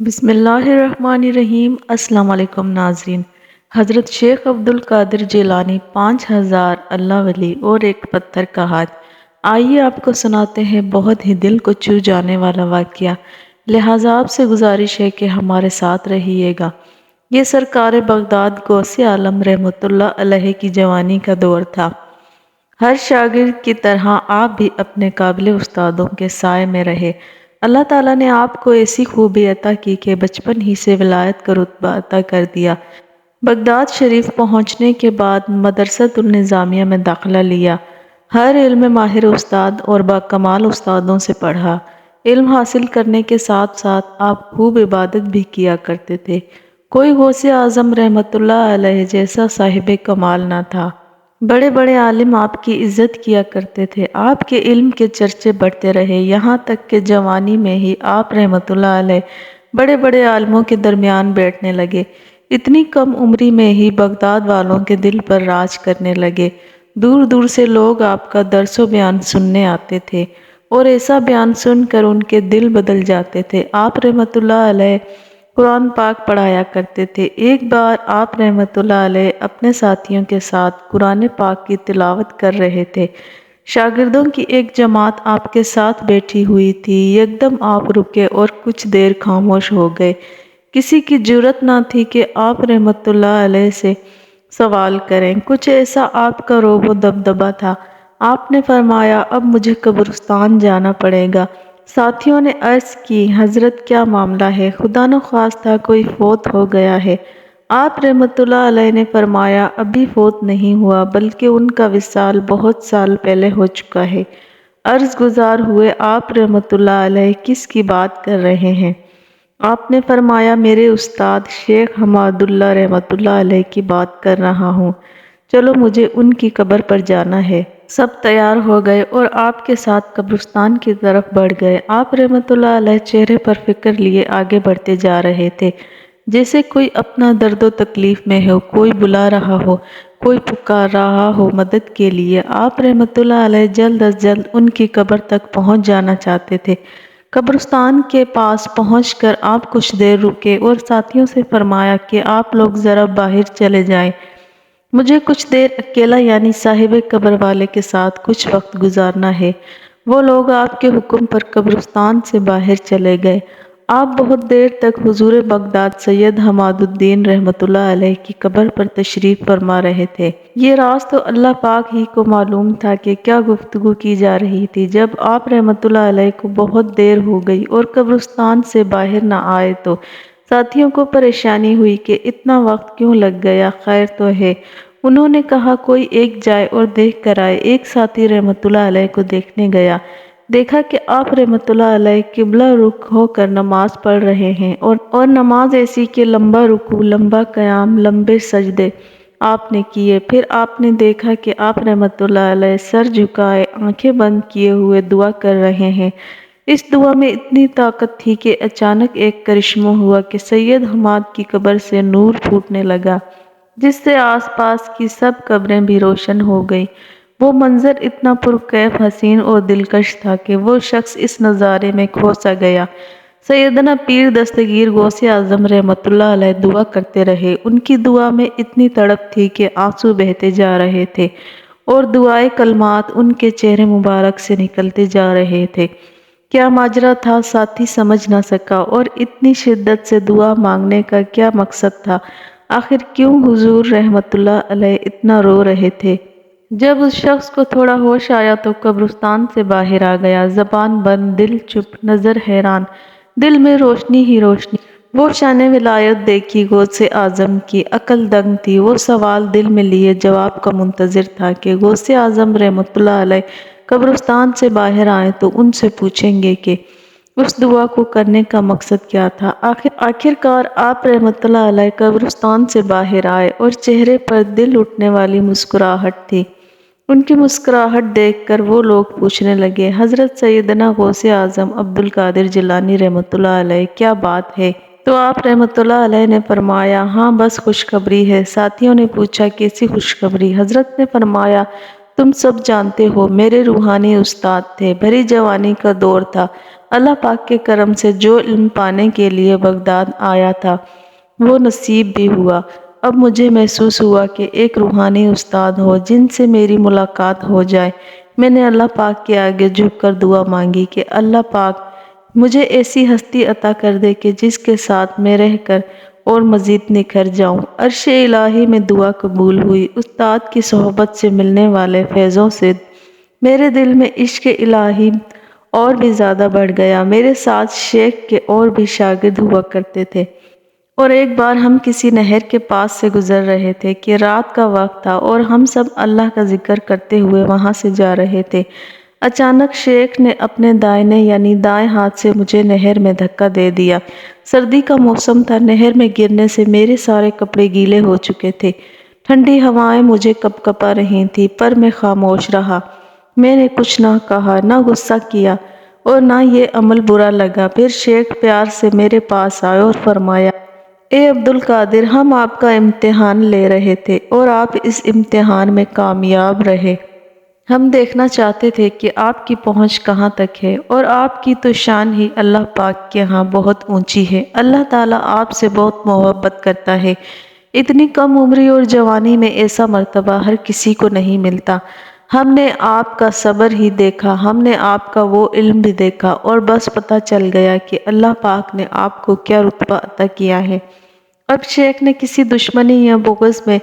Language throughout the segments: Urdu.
بسم اللہ الرحمن الرحیم۔ السلام علیکم ناظرین۔ حضرت شیخ عبدالقادر جیلانی 5000 اللہ ولی اور ایک پتھر کا ہاتھ۔ آئیے آپ کو سناتے ہیں بہت ہی دل کو چھو جانے والا واقعہ، لہٰذا آپ سے گزارش ہے کہ ہمارے ساتھ رہیے گا۔ یہ سرکار بغداد غوث عالم رحمۃ اللہ علیہ کی جوانی کا دور تھا۔ ہر شاگرد کی طرح آپ بھی اپنے قابل استادوں کے سائے میں رہے۔ اللہ تعالیٰ نے آپ کو ایسی خوبی عطا کی کہ بچپن ہی سے ولایت کا رتبہ عطا کر دیا۔ بغداد شریف پہنچنے کے بعد مدرسۃ النظامیہ میں داخلہ لیا۔ ہر علم ماہر استاد اور باکمال استادوں سے پڑھا۔ علم حاصل کرنے کے ساتھ ساتھ آپ خوب عبادت بھی کیا کرتے تھے۔ کوئی غوث اعظم رحمۃ اللہ علیہ جیسا صاحب کمال نہ تھا۔ بڑے بڑے عالم آپ کی عزت کیا کرتے تھے۔ آپ کے علم کے چرچے بڑھتے رہے، یہاں تک کہ جوانی میں ہی آپ رحمۃ اللہ علیہ بڑے بڑے عالموں کے درمیان بیٹھنے لگے۔ اتنی کم عمری میں ہی بغداد والوں کے دل پر راج کرنے لگے۔ دور دور سے لوگ آپ کا درس و بیان سننے آتے تھے اور ایسا بیان سن کر ان کے دل بدل جاتے تھے۔ آپ رحمۃ اللہ علیہ قرآن پاک پڑھایا کرتے تھے۔ ایک بار آپ رحمۃ اللہ علیہ اپنے ساتھیوں کے ساتھ قرآن پاک کی تلاوت کر رہے تھے۔ شاگردوں کی ایک جماعت آپ کے ساتھ بیٹھی ہوئی تھی۔ یکدم آپ رکے اور کچھ دیر خاموش ہو گئے۔ کسی کی جرأت نہ تھی کہ آپ رحمۃ اللہ علیہ سے سوال کریں۔ کچھ ایسا آپ کا رعب و دبدبہ تھا۔ آپ نے فرمایا، اب مجھے قبرستان جانا پڑے گا۔ ساتھیوں نے عرض کی، حضرت کیا معاملہ ہے؟ خدا نخواستہ کوئی فوت ہو گیا ہے؟ آپ رحمۃ اللہ علیہ نے فرمایا، ابھی فوت نہیں ہوا بلکہ ان کا وصال بہت سال پہلے ہو چکا ہے۔ عرض گزار ہوئے، آپ رحمۃ اللہ علیہ کس کی بات کر رہے ہیں؟ آپ نے فرمایا، میرے استاد شیخ حماد اللہ رحمۃ اللہ علیہ کی بات کر رہا ہوں۔ چلو مجھے ان کی قبر پر جانا ہے۔ سب تیار ہو گئے اور آپ کے ساتھ قبرستان کی طرف بڑھ گئے۔ آپ رحمۃ اللہ علیہ چہرے پر فکر لیے آگے بڑھتے جا رہے تھے، جیسے کوئی اپنا درد و تکلیف میں ہو، کوئی بلا رہا ہو، کوئی پکار رہا ہو مدد کے لیے۔ آپ رحمۃ اللہ علیہ جلد از جلد ان کی قبر تک پہنچ جانا چاہتے تھے۔ قبرستان کے پاس پہنچ کر آپ کچھ دیر رکے اور ساتھیوں سے فرمایا کہ آپ لوگ ذرا باہر چلے جائیں، مجھے کچھ دیر اکیلا یعنی صاحب قبر والے کے ساتھ کچھ وقت گزارنا ہے۔ وہ لوگ آپ کے حکم پر قبرستان سے باہر چلے گئے۔ آپ بہت دیر تک حضور بغداد سید حماد الدین رحمۃ اللہ علیہ کی قبر پر تشریف فرما رہے تھے۔ یہ راز تو اللہ پاک ہی کو معلوم تھا کہ کیا گفتگو کی جا رہی تھی۔ جب آپ رحمۃ اللہ علیہ کو بہت دیر ہو گئی اور قبرستان سے باہر نہ آئے تو ساتھیوں کو پریشانی ہوئی کہ اتنا وقت کیوں لگ گیا، خیر تو ہے۔ انہوں نے کہا، کوئی ایک جائے اور دیکھ کر آئے۔ ایک ساتھی رحمۃ اللہ علیہ کو دیکھنے گیا، دیکھا کہ آپ رحمۃ اللہ علیہ قبلہ رخ ہو کر نماز پڑھ رہے ہیں اور نماز ایسی کہ لمبا رکوع، لمبا قیام، لمبے سجدے آپ نے کیے۔ پھر آپ نے دیکھا کہ آپ رحمۃ اللہ علیہ سر جھکائے آنکھیں بند کیے ہوئے دعا کر رہے ہیں۔ اس دعا میں اتنی طاقت تھی کہ اچانک ایک کرشمہ ہوا کہ سید حماد کی قبر سے نور پھوٹنے لگا، جس سے آس پاس کی سب قبریں بھی روشن ہو گئیں۔ وہ منظر اتنا پرکیف، حسین اور دلکش تھا کہ وہ شخص اس نظارے میں کھو سا گیا۔ سیدنا پیر دستگیر غوث اعظم رحمۃ اللہ علیہ دعا کرتے رہے۔ ان کی دعا میں اتنی تڑپ تھی کہ آنسو بہتے جا رہے تھے اور دعائے کلمات ان کے چہرے مبارک سے نکلتے جا رہے تھے۔ کیا ماجرا تھا ساتھی سمجھ نہ سکا، اور اتنی شدت سے دعا مانگنے کا کیا مقصد تھا؟ آخر کیوں حضور رحمۃ اللہ علیہ اتنا رو رہے تھے؟ جب اس شخص کو تھوڑا ہوش آیا تو قبرستان سے باہر آ گیا، زبان بند، دل چپ، نظر حیران، دل میں روشنی ہی روشنی۔ وہ شان ولایت دیکھی غوث اعظم کی، عقل دنگ تھی۔ وہ سوال دل میں لیے جواب کا منتظر تھا کہ غوث اعظم رحمۃ اللہ علیہ قبرستان سے باہر آئیں تو ان سے پوچھیں گے کہ اس دعا کو کرنے کا مقصد کیا تھا۔ آخر کار آپ رحمۃ اللہ علیہ قبرستان سے باہر آئے اور چہرے پر دل اٹھنے والی مسکراہٹ تھی۔ ان کی مسکراہٹ دیکھ کر وہ لوگ پوچھنے لگے، حضرت سیدنا غوث اعظم عبدالقادر جیلانی رحمۃ اللہ علیہ کیا بات ہے؟ تو آپ رحمۃ اللہ علیہ نے فرمایا، ہاں بس خوشخبری ہے۔ ساتھیوں نے پوچھا، کیسی خوشخبری؟ حضرت نے فرمایا، تم سب جانتے ہو میرے روحانی استاد تھے، بھری جوانی کا دور تھا، اللہ پاک کے کرم سے جو علم پانے کے لیے بغداد آیا تھا وہ نصیب بھی ہوا۔ اب مجھے محسوس ہوا کہ ایک روحانی استاد ہو جن سے میری ملاقات ہو جائے۔ میں نے اللہ پاک کے آگے جھک کر دعا مانگی کہ اللہ پاک مجھے ایسی ہستی عطا کر دے کہ جس کے ساتھ میں رہ کر اور مزید نکھر جاؤں۔ عرش الہی میں دعا قبول ہوئی۔ استاد کی صحبت سے ملنے والے فیضوں سے میرے دل میں عشق الہی اور بھی زیادہ بڑھ گیا۔ میرے ساتھ شیخ کے اور بھی شاگرد ہوا کرتے تھے، اور ایک بار ہم کسی نہر کے پاس سے گزر رہے تھے کہ رات کا وقت تھا اور ہم سب اللہ کا ذکر کرتے ہوئے وہاں سے جا رہے تھے۔ اچانک شیخ نے اپنے دائیں یعنی دائیں ہاتھ سے مجھے نہر میں دھکا دے دیا۔ سردی کا موسم تھا، نہر میں گرنے سے میرے سارے کپڑے گیلے ہو چکے تھے۔ ٹھنڈی ہوائیں مجھے کپکپا رہی تھیں، پر میں خاموش رہا۔ میں نے کچھ نہ کہا، نہ غصہ کیا اور نہ یہ عمل برا لگا۔ پھر شیخ پیار سے میرے پاس آئے اور فرمایا، اے عبدالقادر، ہم آپ کا امتحان لے رہے تھے اور آپ اس امتحان میں کامیاب رہے۔ ہم دیکھنا چاہتے تھے کہ آپ کی پہنچ کہاں تک ہے، اور آپ کی تو شان ہی اللہ پاک کے ہاں بہت اونچی ہے۔ اللہ تعالیٰ آپ سے بہت محبت کرتا ہے۔ اتنی کم عمری اور جوانی میں ایسا مرتبہ ہر کسی کو نہیں ملتا۔ ہم نے آپ کا صبر ہی دیکھا، ہم نے آپ کا وہ علم بھی دیکھا، اور بس پتہ چل گیا کہ اللہ پاک نے آپ کو کیا رتبہ عطا کیا ہے۔ اب شیخ نے کسی دشمنی یا بغض میں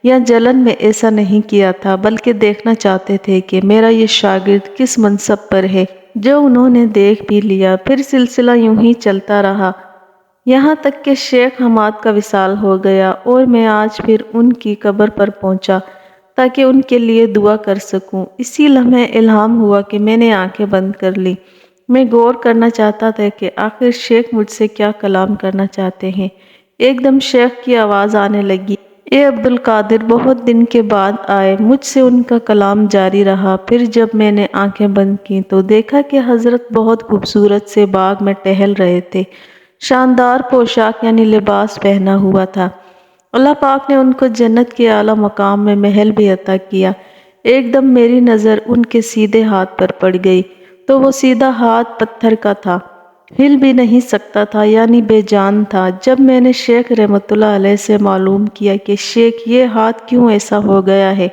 یا جلن میں ایسا نہیں کیا تھا، بلکہ دیکھنا چاہتے تھے کہ میرا یہ شاگرد کس منصب پر ہے، جو انہوں نے دیکھ بھی لیا۔ پھر سلسلہ یوں ہی چلتا رہا، یہاں تک کہ شیخ حماد کا وصال ہو گیا، اور میں آج پھر ان کی قبر پر پہنچا تاکہ ان کے لیے دعا کر سکوں۔ اسی لمحے الہام ہوا کہ میں نے آنکھیں بند کر لی۔ میں غور کرنا چاہتا تھا کہ آخر شیخ مجھ سے کیا کلام کرنا چاہتے ہیں۔ ایک دم شیخ کی آواز آنے لگی، اے عبدالقادر، بہت دن کے بعد آئے۔ مجھ سے ان کا کلام جاری رہا۔ پھر جب میں نے آنکھیں بند کی تو دیکھا کہ حضرت بہت خوبصورت سے باغ میں ٹہل رہے تھے۔ شاندار پوشاک یعنی لباس پہنا ہوا تھا۔ اللہ پاک نے ان کو جنت کے اعلیٰ مقام میں محل بھی عطا کیا۔ ایک دم میری نظر ان کے سیدھے ہاتھ پر پڑ گئی تو وہ سیدھا ہاتھ پتھر کا تھا، ہل بھی نہیں سکتا تھا، یعنی بے جان تھا۔ جب میں نے شیخ رحمۃ اللہ علیہ سے معلوم کیا کہ شیخ یہ ہاتھ کیوں ایسا ہو گیا ہے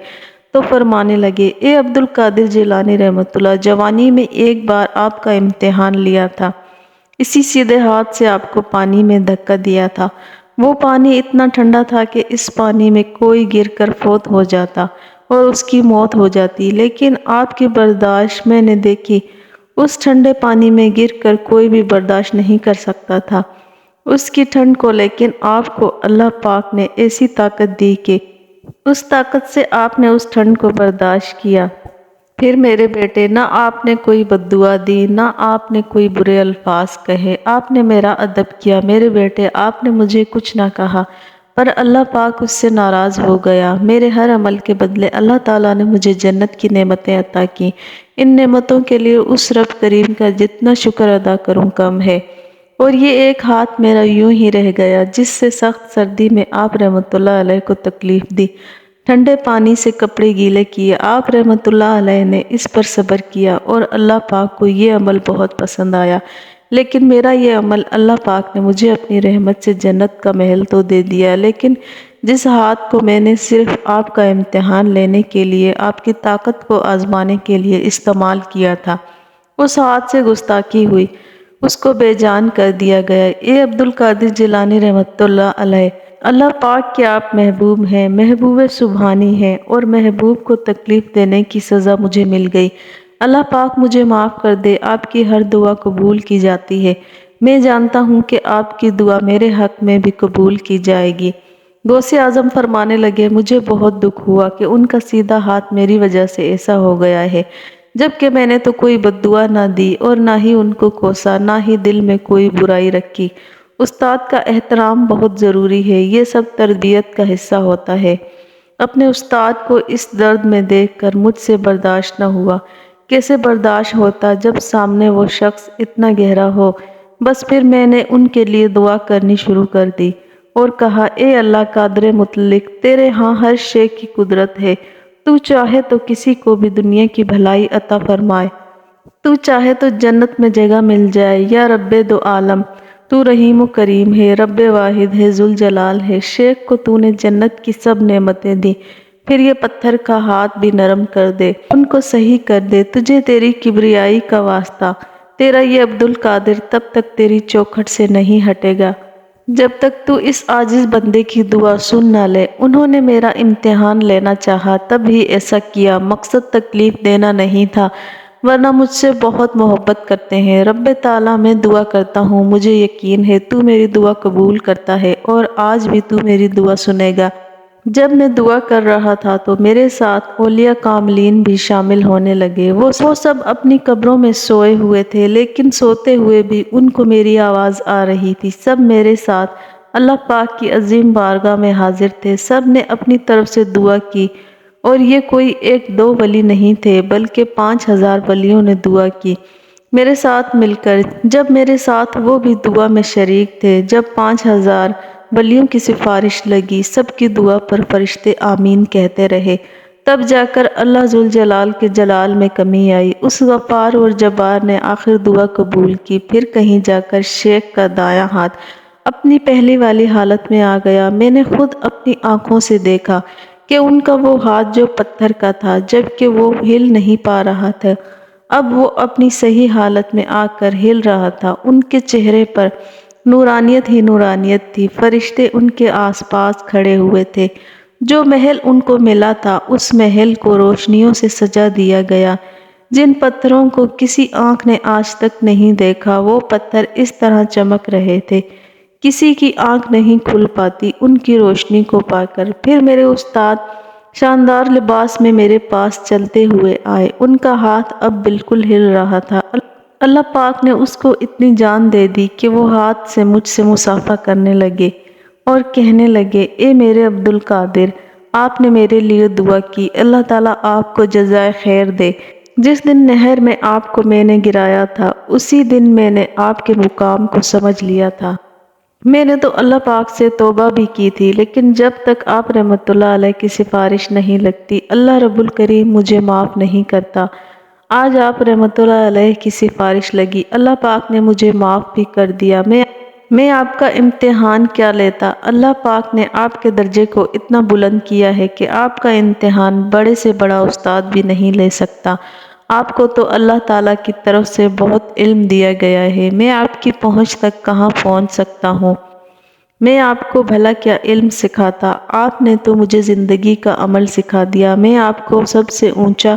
تو فرمانے لگے، اے عبدالقادر جیلانی رحمۃ اللہ، جوانی میں ایک بار آپ کا امتحان لیا تھا، اسی سیدھے ہاتھ سے آپ کو پانی میں دھکا دیا تھا۔ وہ پانی اتنا ٹھنڈا تھا کہ اس پانی میں کوئی گر کر فوت ہو جاتا اور اس کی موت ہو جاتی، لیکن آپ کی برداشت میں نے دیکھی۔ اس ٹھنڈے پانی میں گر کر کوئی بھی برداشت نہیں کر سکتا تھا اس کی ٹھنڈ کو، لیکن آپ کو اللہ پاک نے ایسی طاقت دی کہ اس طاقت سے آپ نے اس ٹھنڈ کو برداشت کیا۔ پھر میرے بیٹے، نہ آپ نے کوئی بد دعا دی، نہ آپ نے کوئی برے الفاظ کہے، آپ نے میرا ادب کیا۔ میرے بیٹے، آپ نے مجھے کچھ نہ کہا، پر اللہ پاک اس سے ناراض ہو گیا۔ میرے ہر عمل کے بدلے اللہ تعالیٰ نے مجھے جنت کی نعمتیں عطا کی۔ ان نعمتوں کے لیے اس رب کریم کا جتنا شکر ادا کروں کم ہے۔ اور یہ ایک ہاتھ میرا یوں ہی رہ گیا جس سے سخت سردی میں آپ رحمۃ اللہ علیہ کو تکلیف دی، ٹھنڈے پانی سے کپڑے گیلے کیے۔ آپ رحمۃ اللہ علیہ نے اس پر صبر کیا اور اللہ پاک کو یہ عمل بہت پسند آیا، لیکن میرا یہ عمل، اللہ پاک نے مجھے اپنی رحمت سے جنت کا محل تو دے دیا، لیکن جس ہاتھ کو میں نے صرف آپ کا امتحان لینے کے لیے، آپ کی طاقت کو آزمانے کے لیے استعمال کیا تھا، اس ہاتھ سے گستاخی ہوئی، اس کو بے جان کر دیا گیا۔ اے عبدالقادر جیلانی رحمۃ اللہ علیہ، اللہ پاک کے آپ محبوب ہیں، محبوب سبحانی ہیں، اور محبوب کو تکلیف دینے کی سزا مجھے مل گئی۔ اللہ پاک مجھے معاف کر دے، آپ کی ہر دعا قبول کی جاتی ہے۔ میں جانتا ہوں کہ آپ کی دعا میرے حق میں بھی قبول کی جائے گی۔ غوث اعظم فرمانے لگے، مجھے بہت دکھ ہوا کہ ان کا سیدھا ہاتھ میری وجہ سے ایسا ہو گیا ہے، جبکہ میں نے تو کوئی بد دعا نہ دی اور نہ ہی ان کو کوسا، نہ ہی دل میں کوئی برائی رکھی۔ استاد کا احترام بہت ضروری ہے، یہ سب تربیت کا حصہ ہوتا ہے۔ اپنے استاد کو اس درد میں دیکھ کر مجھ سے برداشت نہ ہوا۔ کیسے برداشت ہوتا جب سامنے وہ شخص اتنا گہرا ہو؟ بس پھر میں نے ان کے لیے دعا کرنی شروع کر دی اور کہا، اے اللہ قادر مطلق، تیرے ہاں ہر شے کی قدرت ہے، تو چاہے تو کسی کو بھی دنیا کی بھلائی عطا فرمائے۔ تو چاہے تو جنت میں جگہ مل جائے یا رب دو عالم، تو رحیم و کریم ہے، رب واحد ہے، ذوالجلال ہے۔ شیخ کو تو نے جنت کی سب نعمتیں دی، پھر یہ پتھر کا ہاتھ بھی نرم کر دے، ان کو صحیح کر دے، تجھے تیری کبریائی کا واسطہ، تیرا یہ عبدالقادر تب تک تیری چوکھٹ سے نہیں ہٹے گا جب تک تو اس عاجز بندے کی دعا سن نہ لے۔ انہوں نے میرا امتحان لینا چاہا تب ہی ایسا کیا، مقصد تکلیف دینا نہیں تھا، ورنہ مجھ سے بہت محبت کرتے ہیں۔ رب تعالیٰ میں دعا کرتا ہوں، مجھے یقین ہے تو میری دعا قبول کرتا ہے اور آج بھی تو میری دعا سنے گا۔ جب میں دعا کر رہا تھا تو میرے ساتھ اولیاء کاملین بھی شامل ہونے لگے، وہ سب اپنی قبروں میں سوئے ہوئے تھے، لیکن سوتے ہوئے بھی ان کو میری آواز آ رہی تھی۔ سب میرے ساتھ اللہ پاک کی عظیم بارگاہ میں حاضر تھے، سب نے اپنی طرف سے دعا کی، اور یہ کوئی ایک دو ولی نہیں تھے بلکہ 5000 ولیوں نے دعا کی میرے ساتھ مل کر۔ جب میرے ساتھ وہ بھی دعا میں شریک تھے، جب 5000 ولیوں کی سفارش لگی، سب کی دعا پر فرشتے آمین کہتے رہے، تب جا کر اللہ ذوالجلال کے جلال میں کمی آئی۔ اس غفار اور جبار نے آخر دعا قبول کی، پھر کہیں جا کر شیخ کا دایاں ہاتھ اپنی پہلی والی حالت میں آ گیا۔ میں نے خود اپنی آنکھوں سے دیکھا کہ ان کا وہ ہاتھ جو پتھر کا تھا، جبکہ وہ ہل نہیں پا رہا تھا، اب وہ اپنی صحیح حالت میں آ کر ہل رہا تھا۔ ان کے چہرے پر نورانیت ہی نورانیت تھی، فرشتے ان کے آس پاس کھڑے ہوئے تھے۔ جو محل ان کو ملا تھا اس محل کو روشنیوں سے سجا دیا گیا، جن پتھروں کو کسی آنکھ نے آج تک نہیں دیکھا، وہ پتھر اس طرح چمک رہے تھے کسی کی آنکھ نہیں کھل پاتی ان کی روشنی کو پا کر۔ پھر میرے استاد شاندار لباس میں میرے پاس چلتے ہوئے آئے، ان کا ہاتھ اب بالکل ہل رہا تھا۔ اللہ پاک نے اس کو اتنی جان دے دی کہ وہ ہاتھ سے مجھ سے مصافحہ کرنے لگے اور کہنے لگے، اے میرے عبدالقادر، آپ نے میرے لیے دعا کی، اللہ تعالیٰ آپ کو جزائے خیر دے۔ جس دن نہر میں آپ کو میں نے گرایا تھا، اسی دن میں نے آپ کے مقام کو سمجھ لیا تھا۔ میں نے تو اللہ پاک سے توبہ بھی کی تھی، لیکن جب تک آپ رحمت اللہ علیہ کی سفارش نہیں لگتی، اللہ رب الکریم مجھے معاف نہیں کرتا۔ آج آپ رحمت اللہ علیہ کی سفارش لگی، اللہ پاک نے مجھے معاف بھی کر دیا۔ میں آپ کا امتحان کیا لیتا، اللہ پاک نے آپ کے درجے کو اتنا بلند کیا ہے کہ آپ کا امتحان بڑے سے بڑا استاد بھی نہیں لے سکتا۔ آپ کو تو اللہ تعالیٰ کی طرف سے بہت علم دیا گیا ہے، میں آپ کی پہنچ تک کہاں پہنچ سکتا ہوں؟ میں آپ کو بھلا کیا علم سکھاتا، آپ نے تو مجھے زندگی کا عمل سکھا دیا۔ میں آپ کو سب سے اونچا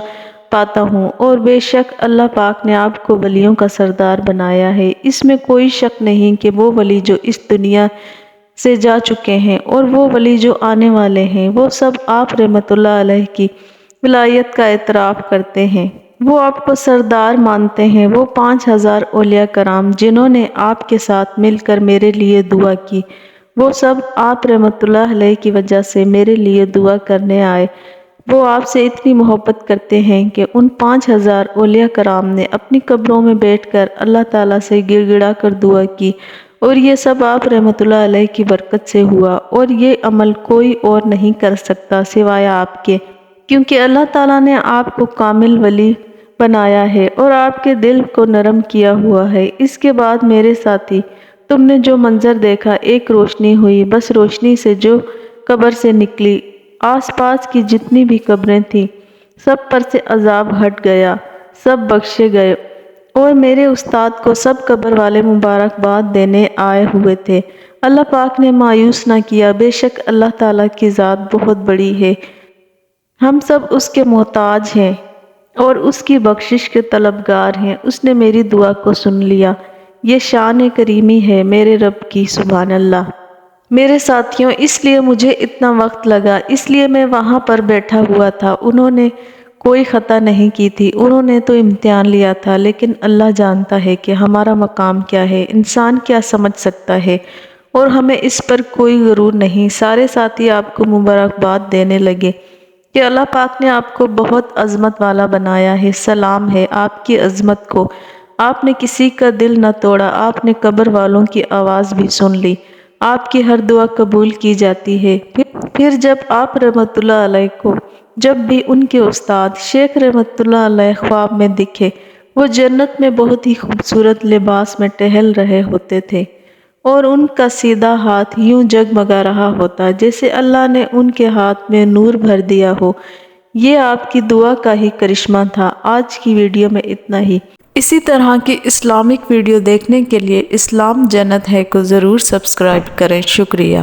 پاتا ہوں، اور بے شک اللہ پاک نے آپ کو ولیوں کا سردار بنایا ہے۔ اس میں کوئی شک نہیں کہ وہ ولی جو اس دنیا سے جا چکے ہیں اور وہ ولی جو آنے والے ہیں، وہ سب آپ رحمت اللہ علیہ کی ولایت کا اعتراف کرتے ہیں، وہ آپ کو سردار مانتے ہیں۔ وہ 5000 اولیاء کرام جنہوں نے آپ کے ساتھ مل کر میرے لیے دعا کی، وہ سب آپ رحمت اللہ علیہ کی وجہ سے میرے لیے دعا کرنے آئے۔ وہ آپ سے اتنی محبت کرتے ہیں کہ ان 5000 اولیاء کرام نے اپنی قبروں میں بیٹھ کر اللہ تعالیٰ سے گڑ گڑا کر دعا کی، اور یہ سب آپ رحمت اللہ علیہ کی برکت سے ہوا، اور یہ عمل کوئی اور نہیں کر سکتا سوائے آپ کے، کیونکہ اللہ تعالیٰ نے آپ کو کامل ولی بنایا ہے اور آپ کے دل کو نرم کیا ہوا ہے۔ اس کے بعد میرے ساتھی، تم نے جو منظر دیکھا، ایک روشنی ہوئی، بس روشنی سے جو قبر سے نکلی، آس پاس کی جتنی بھی قبریں تھیں سب پر سے عذاب ہٹ گیا، سب بخشے گئے، اور میرے استاد کو سب قبر والے مبارکباد دینے آئے ہوئے تھے۔ اللہ پاک نے مایوس نہ کیا، بے شک اللہ تعالیٰ کی ذات بہت بڑی ہے، ہم سب اس کے محتاج ہیں اور اس کی بخشش کے طلبگار ہیں۔ اس نے میری دعا کو سن لیا، یہ شان کریمی ہے میرے رب کی، سبحان اللہ۔ میرے ساتھیوں، اس لیے مجھے اتنا وقت لگا، اس لیے میں وہاں پر بیٹھا ہوا تھا۔ انہوں نے کوئی خطا نہیں کی تھی، انہوں نے تو امتحان لیا تھا، لیکن اللہ جانتا ہے کہ ہمارا مقام کیا ہے، انسان کیا سمجھ سکتا ہے، اور ہمیں اس پر کوئی غرور نہیں۔ سارے ساتھی آپ کو مبارکباد دینے لگے کہ اللہ پاک نے آپ کو بہت عظمت والا بنایا ہے، سلام ہے آپ کی عظمت کو، آپ نے کسی کا دل نہ توڑا، آپ نے قبر والوں کی آواز بھی سن لی، آپ کی ہر دعا قبول کی جاتی ہے۔ پھر جب آپ رحمت اللہ علیہ کو جب بھی ان کے استاد شیخ رحمت اللہ علیہ خواب میں دکھے، وہ جنت میں بہت ہی خوبصورت لباس میں ٹہل رہے ہوتے تھے اور ان کا سیدھا ہاتھ یوں جگمگا رہا ہوتا جیسے اللہ نے ان کے ہاتھ میں نور بھر دیا ہو۔ یہ آپ کی دعا کا ہی کرشمہ تھا۔ آج کی ویڈیو میں اتنا ہی۔ اسی طرح کی اسلامک ویڈیو دیکھنے کے لیے اسلام جنت ہے کو ضرور سبسکرائب کریں۔ شکریہ۔